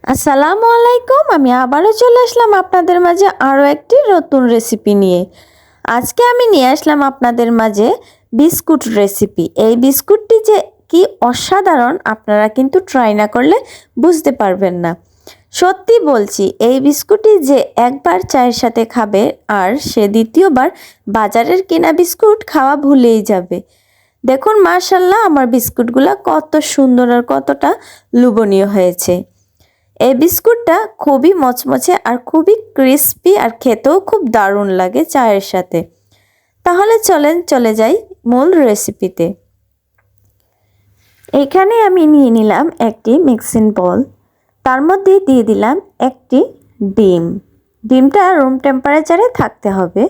আসসালামু আলাইকুম। আমি আবারও চলে আসলাম আপনাদের মাঝে আরও একটি নতুন রেসিপি নিয়ে। আজকে আমি নিয়ে আসলাম আপনাদের মাঝে বিস্কুট রেসিপি। এই বিস্কুটটি যে কি অসাধারণ, আপনারা কিন্তু ট্রাই না করলে বুঝতে পারবেন না। সত্যি বলছি, এই বিস্কুটটি যে একবার চায়ের সাথে খাবে আর সে দ্বিতীয়বার বাজারের কেনা বিস্কুট খাওয়া ভুলেই যাবে। দেখুন মাশাআল্লাহ, আমার বিস্কুটগুলো কত সুন্দর আর কতটা লোভনীয় হয়েছে। এই বিস্কুটটা খুবই মচমচে আর খুবই ক্রিস্পি আর খেতেও খুব দারুণ লাগে চায়ের সাথে। তাহলে চলেন চলে যাই মূল রেসিপিতে। এখানে আমি নিয়ে নিলাম একটি মিক্সিং বোল, তার মধ্যে দিয়ে দিলাম একটি ডিম। ডিমটা রুম টেম্পারেচারে থাকতে হবে।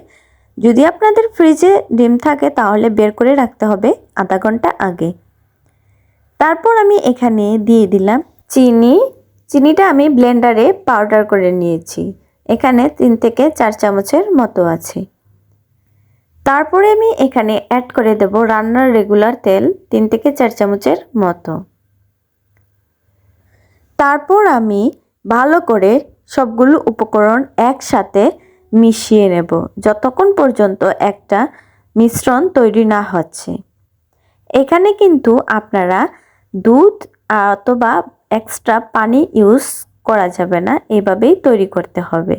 যদি আপনাদের ফ্রিজে ডিম থাকে তাহলে বের করে রাখতে হবে আধা ঘন্টা আগে। তারপর আমি এখানে দিয়ে দিলাম চিনিটা আমি ব্লেন্ডারে পাউডার করে নিয়েছি। এখানে 3 থেকে 4 চামচের মতো আছে। তারপরে আমি এখানে অ্যাড করে দেব রান্নার রেগুলার তেল 3 থেকে 4 চামচের মতো। তারপর আমি ভালো করে সবগুলো উপকরণ একসাথে মিশিয়ে নেব যতক্ষণ পর্যন্ত একটা মিশ্রণ তৈরি না হচ্ছে। এখানে কিন্তু আপনারা দুধ অথবা এক্সট্রা পানি ইউজ করা যাবে না, এভাবেই তৈরি করতে হবে।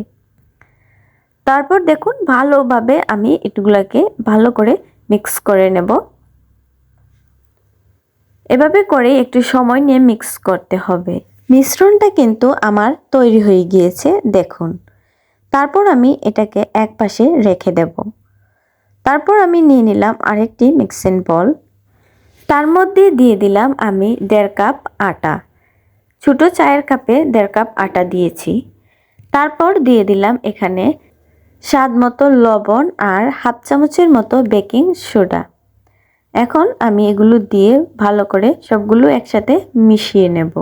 তারপর দেখুন ভালোভাবে আমি এগুলোকে ভালো করে মিক্স করে নেব। এভাবে করে একটু সময় নিয়ে মিক্স করতে হবে। মিশ্রণটা কিন্তু আমার তৈরি হয়ে গিয়েছে দেখুন। তারপর আমি এটাকে এক পাশে রেখে দেব। তারপর আমি নিয়ে নিলাম আরেকটি মিক্সিং বোল, তার মধ্যে দিয়ে দিলাম আমি 1.5 কাপ আটা। ছোটো চায়ের কাপে 1.5 কাপ আটা দিয়েছি। তারপর দিয়ে দিলাম এখানে স্বাদ মতো লবণ আর হাফ চামচের মতো বেকিং সোডা। এখন আমি এগুলো দিয়ে ভালো করে সবগুলো একসাথে মিশিয়ে নেব।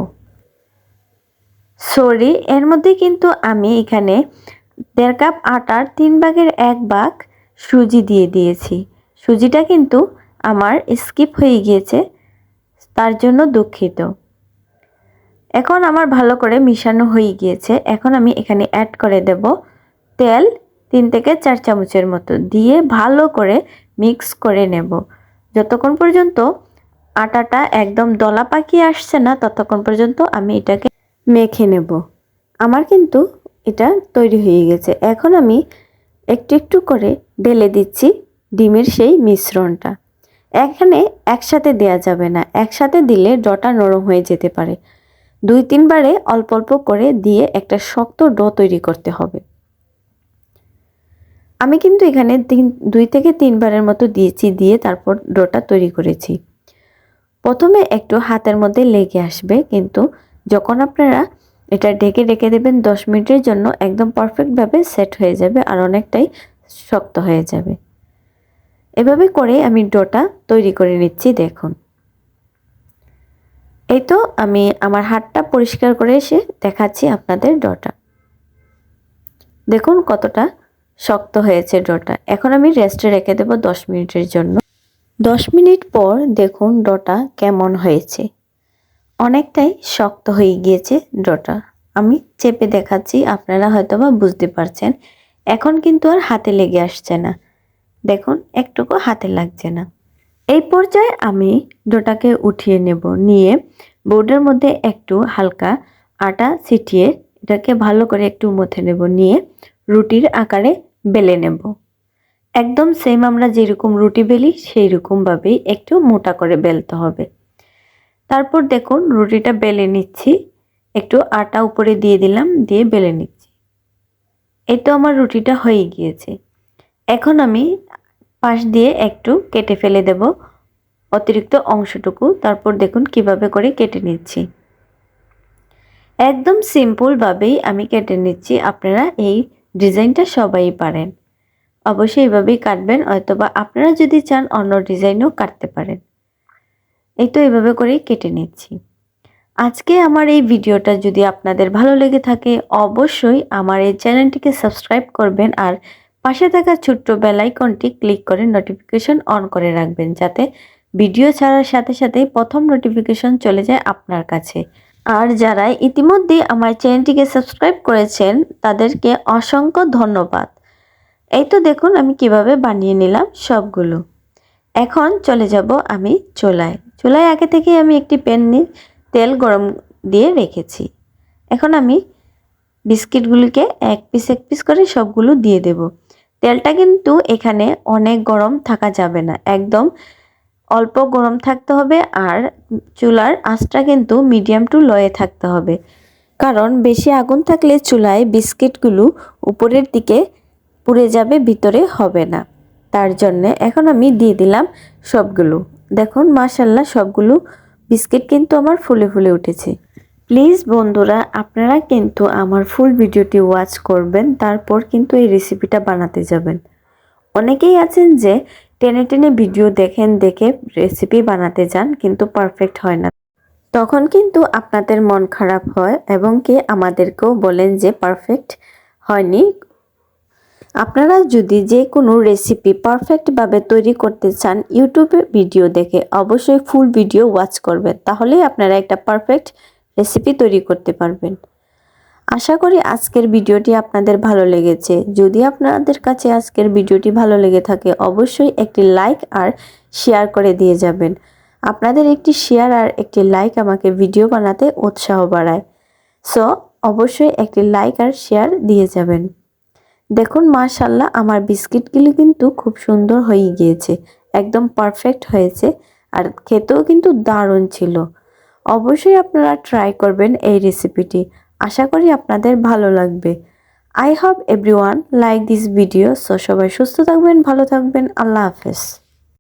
এর মধ্যে কিন্তু আমি এখানে 1.5 কাপ আটার 3 ভাগের 1 ভাগ সুজি দিয়ে দিয়েছি। সুজিটা কিন্তু আমার স্কিপ হয়ে গিয়েছে, তার জন্য দুঃখিত। এখন আমার ভালো করে মিশানো হয়ে গিয়েছে। এখন আমি এখানে অ্যাড করে দেব তেল 3 থেকে 4 চামচের মতো, দিয়ে ভালো করে মিক্স করে নেব। যতক্ষণ পর্যন্ত আটাটা একদম দলা পাকিয়ে আসছে না ততক্ষণ পর্যন্ত আমি এটাকে মেখে নেব। আমার কিন্তু এটা তৈরি হয়ে গেছে। এখন আমি একটু একটু করে ঢেলে দিচ্ছি ডিমের সেই মিশ্রণটা। এখানে একসাথে দেয়া যাবে না, একসাথে দিলে ডোটা নরম হয়ে যেতে পারে। 2-3 বারে অল্প অল্প করে দিয়ে একটা শক্ত ডো তৈরি করতে হবে। আমি কিন্তু এখানে 2 থেকে 3 বারের মতো দিয়েছি, দিয়ে তারপর ডোটা তৈরি করেছি। প্রথমে একটু হাতের মধ্যে লেগে আসবে, কিন্তু যখন আপনারা এটা ঢেকে রেখে দেবেন 10 মিনিটের জন্য একদম পারফেক্টভাবে সেট হয়ে যাবে আর অনেকটাই শক্ত হয়ে যাবে। এভাবে করে আমি ডোটা তৈরি করে নিচ্ছি দেখুন। এই তো আমি আমার হাতটা পরিষ্কার করে এসে দেখাচ্ছি আপনাদের ডোটা। দেখুন কতটা শক্ত হয়েছে ডোটা। এখন আমি রেস্টে রেখে দেব 10 মিনিটের জন্য। 10 মিনিট পর দেখুন ডোটা কেমন হয়েছে। অনেকটাই শক্ত হয়ে গিয়েছে ডোটা। আমি চেপে দেখাচ্ছি, আপনারা হয়তোবা বুঝতে পারছেন। এখন কিন্তু আর হাতে লেগে আসছে না, দেখুন একটুকু হাতে লাগছে না। এই পর্যায়ে আমি ডোটাকে উঠিয়ে নেব, নিয়ে বোর্ডের মধ্যে একটু হালকা আটা ছিটিয়ে এটাকে ভালো করে একটু মথে নেব, নিয়ে রুটির আকারে বেলে নেব। একদম সেম আমরা যেরকম রুটি বেলি সেই রকমভাবেই একটু মোটা করে বেলতে হবে। তারপর দেখুন রুটিটা বেলে নিচ্ছি, একটু আটা উপরে দিয়ে দিলাম, দিয়ে বেলে নিচ্ছি। এই তো আমার রুটিটা হয়ে গিয়েছে। এখন আমি পাশ দিয়ে একটু কেটে ফেলে দেব অতিরিক্ত অংশটুকু। তারপর দেখুন কিভাবে করে কেটে নিচ্ছি। একদম সিম্পলভাবেই আমি কেটে নিচ্ছি। আপনারা এই ডিজাইনটা সবাই পারেন, অবশ্যই এইভাবেই কাটবেন, অথবা আপনারা যদি চান অন্য ডিজাইনও কাটতে পারেন। এই তো এইভাবে করেই কেটে নিচ্ছি। আজকে আমার এই ভিডিওটা যদি আপনাদের ভালো লেগে থাকে অবশ্যই আমার এই চ্যানেলটিকে সাবস্ক্রাইব করবেন আর পাশে থাকা ছোট্ট বেল আইকনটি ক্লিক করে নোটিফিকেশন অন করে রাখবেন, যাতে ভিডিও ছাড়ার সাথে সাথেই প্রথম নোটিফিকেশন চলে যায় আপনার কাছে। আর যারা ইতিমধ্যে আমার চ্যানেলটিকে সাবস্ক্রাইব করেছেন তাদেরকে অসংখ্য ধন্যবাদ। এই তো দেখুন আমি কিভাবে বানিয়ে নিলাম সবগুলো। এখন চলে যাব আমি চুলায় আগে থেকে আমি একটি প্যান নিয়ে তেল গরম দিয়ে রেখেছি। এখন আমি বিস্কিটগুলিকে এক পিস করে সবগুলো দিয়ে দেব। তেলটা কিন্তু এখানে অনেক গরম থাকা যাবে না, একদম অল্প গরম থাকতে হবে। আর চুলার আঁচটা কিন্তু মিডিয়াম টু লোয়ে থাকতে হবে, কারণ বেশি আগুন থাকলে চুলায় বিস্কিটগুলো উপরের দিকে পুড়ে যাবে, ভিতরে হবে না। তার জন্য এখন আমি দিয়ে দিলাম সবগুলো। দেখুন মাশাআল্লাহ সবগুলো বিস্কিট কিন্তু আমার ফুলে ফুলে উঠেছে। প্লিজ বন্ধুরা, আপনারা কিন্তু আমার ফুল ভিডিওটি ওয়াচ করবেন, তারপর কিন্তু এই রেসিপিটা বানাতে যাবেন। অনেকেই আছেন যে টেনে টেনে ভিডিও দেখে রেসিপি বানাতে যান, কিন্তু পারফেক্ট হয় না। তখন কিন্তু আপনাদের মন খারাপ হয় এবং কি আমাদেরকেও বলেন যে পারফেক্ট হয়নি। আপনারা যদি যে কোনো রেসিপি পারফেক্টভাবে তৈরি করতে চান, ইউটিউবে ভিডিও দেখে অবশ্যই ফুল ভিডিও ওয়াচ করবেন, তাহলেই আপনারা একটা পারফেক্ট রেসিপি তৈরি করতে পারবেন। আশা করি আজকের ভিডিওটি আপনাদের ভালো লেগেছে। যদি আপনাদের কাছে আজকের ভিডিওটি ভালো লেগে থাকে, অবশ্যই একটি লাইক আর শেয়ার করে দিয়ে যাবেন। আপনাদের একটি শেয়ার আর একটি লাইক আমাকে ভিডিও বানাতে উৎসাহ বাড়ায়। সো অবশ্যই একটি লাইক আর শেয়ার দিয়ে যাবেন। দেখুন মাশাআল্লাহ আমার বিস্কিটগুলি কিন্তু খুব সুন্দর হয়ে গিয়েছে, একদম পারফেক্ট হয়েছে, আর খেতেও কিন্তু দারুণ ছিল। অবশ্যই আপনারা ট্রাই করবেন এই রেসিপিটি, আশা করি আপনাদের ভালো লাগবে। I hope everyone like this video. So সবাই সুস্থ থাকবেন, ভালো থাকবেন, আল্লাহ হাফেজ।